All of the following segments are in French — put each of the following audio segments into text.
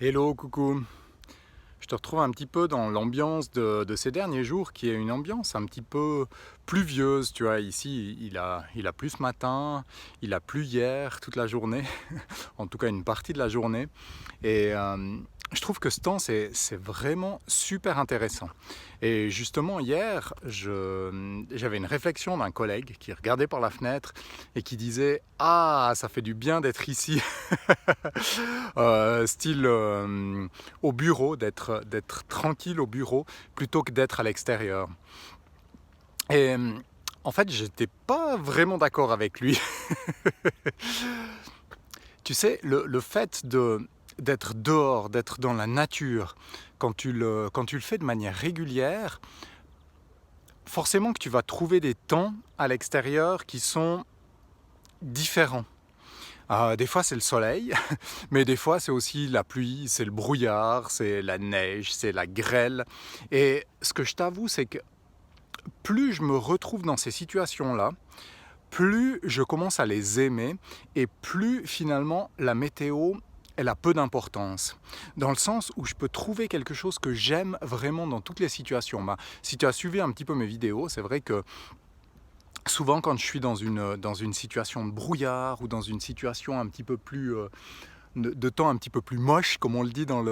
Hello, coucou. Je te retrouve un petit peu dans l'ambiance de ces derniers jours, qui est une ambiance un petit peu pluvieuse. Tu vois, ici, il a plu ce matin, il a plu hier, toute la journée, en tout cas une partie de la journée. Et je trouve que ce temps, c'est vraiment super intéressant. Et justement, hier, j'avais une réflexion d'un collègue qui regardait par la fenêtre et qui disait: «Ah, ça fait du bien d'être ici.» Style au bureau, d'être tranquille au bureau plutôt que d'être à l'extérieur. Et en fait, j'étais pas vraiment d'accord avec lui. Tu sais, le fait d'être dehors, d'être dans la nature, quand tu le fais de manière régulière, forcément que tu vas trouver des temps à l'extérieur qui sont différents. Des fois c'est le soleil, mais des fois c'est aussi la pluie, c'est le brouillard, c'est la neige, c'est la grêle. Et ce que je t'avoue, c'est que plus je me retrouve dans ces situations-là, plus je commence à les aimer et plus finalement la météo, elle a peu d'importance. Dans le sens où je peux trouver quelque chose que j'aime vraiment dans toutes les situations. Si tu as suivi un petit peu mes vidéos, c'est vrai que souvent quand je suis dans une situation de brouillard ou dans une situation un petit peu plus de temps un petit peu plus moche, comme on le dit dans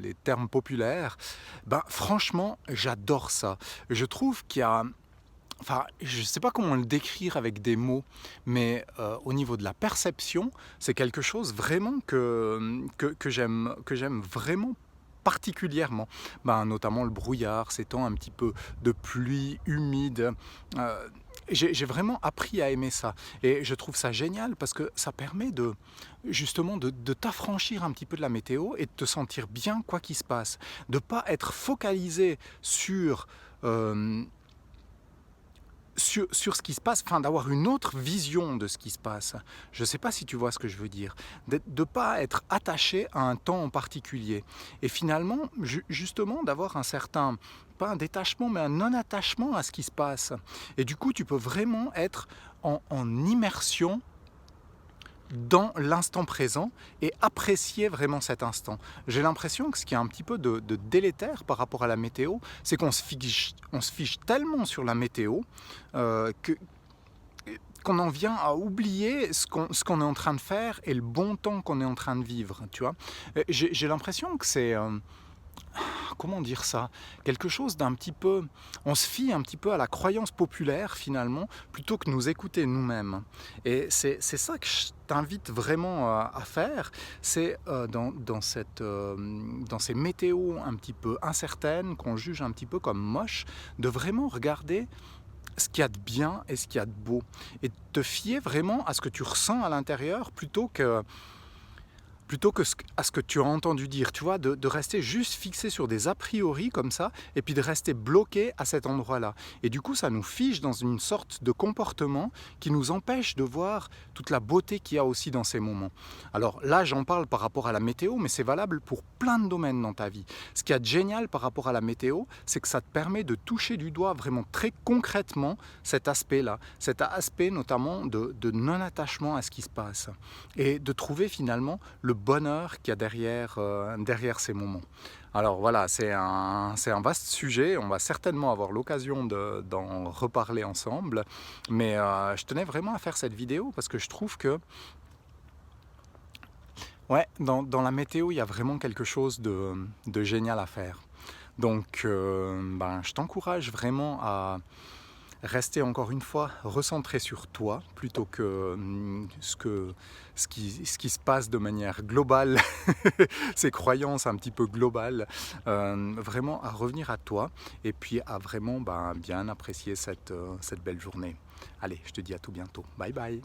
les termes populaires, ben franchement j'adore ça. Je trouve qu'il y a, enfin, je ne sais pas comment le décrire avec des mots, mais au niveau de la perception, c'est quelque chose vraiment que j'aime vraiment particulièrement. Notamment le brouillard, ces temps un petit peu de pluie humide. Euh, j'ai vraiment appris à aimer ça. Et je trouve ça génial parce que ça permet justement de t'affranchir un petit peu de la météo et de te sentir bien quoi qu'il se passe. De ne pas être focalisé euh, sur ce qui se passe, enfin d'avoir une autre vision de ce qui se passe. Je ne sais pas si tu vois ce que je veux dire. De ne pas être attaché à un temps en particulier. Et finalement, justement, d'avoir un certain, pas un détachement, mais un non-attachement à ce qui se passe. Et du coup, tu peux vraiment être en immersion dans l'instant présent et apprécier vraiment cet instant. J'ai l'impression que ce qui est un petit peu de délétère par rapport à la météo, c'est qu'on se fiche tellement sur la météo qu'on en vient à oublier ce qu'on est en train de faire et le bon temps qu'on est en train de vivre. Tu vois, j'ai l'impression que c'est comment dire ça, quelque chose d'un petit peu, on se fie un petit peu à la croyance populaire finalement, plutôt que nous écouter nous-mêmes. Et c'est ça que je t'invite vraiment à faire, c'est dans ces météos un petit peu incertaines, qu'on juge un petit peu comme moches, de vraiment regarder ce qu'il y a de bien et ce qu'il y a de beau, et de te fier vraiment à ce que tu ressens à l'intérieur plutôt que à ce que tu as entendu dire, tu vois, de rester juste fixé sur des a priori comme ça, et puis de rester bloqué à cet endroit-là. Et du coup, ça nous fige dans une sorte de comportement qui nous empêche de voir toute la beauté qu'il y a aussi dans ces moments. Alors là, j'en parle par rapport à la météo, mais c'est valable pour plein de domaines dans ta vie. Ce qui est génial par rapport à la météo, c'est que ça te permet de toucher du doigt vraiment très concrètement cet aspect notamment de non-attachement à ce qui se passe, et de trouver finalement le bonheur qu'il y a derrière ces moments. Alors voilà, c'est un vaste sujet, on va certainement avoir l'occasion d'en reparler ensemble, mais je tenais vraiment à faire cette vidéo parce que je trouve que, ouais, dans la météo, il y a vraiment quelque chose de génial à faire. Donc je t'encourage vraiment à rester encore une fois recentré sur toi plutôt que ce qui se passe de manière globale, ces croyances un petit peu globales, vraiment à revenir à toi et puis à vraiment bien apprécier cette belle journée. Allez, je te dis à tout bientôt. Bye bye.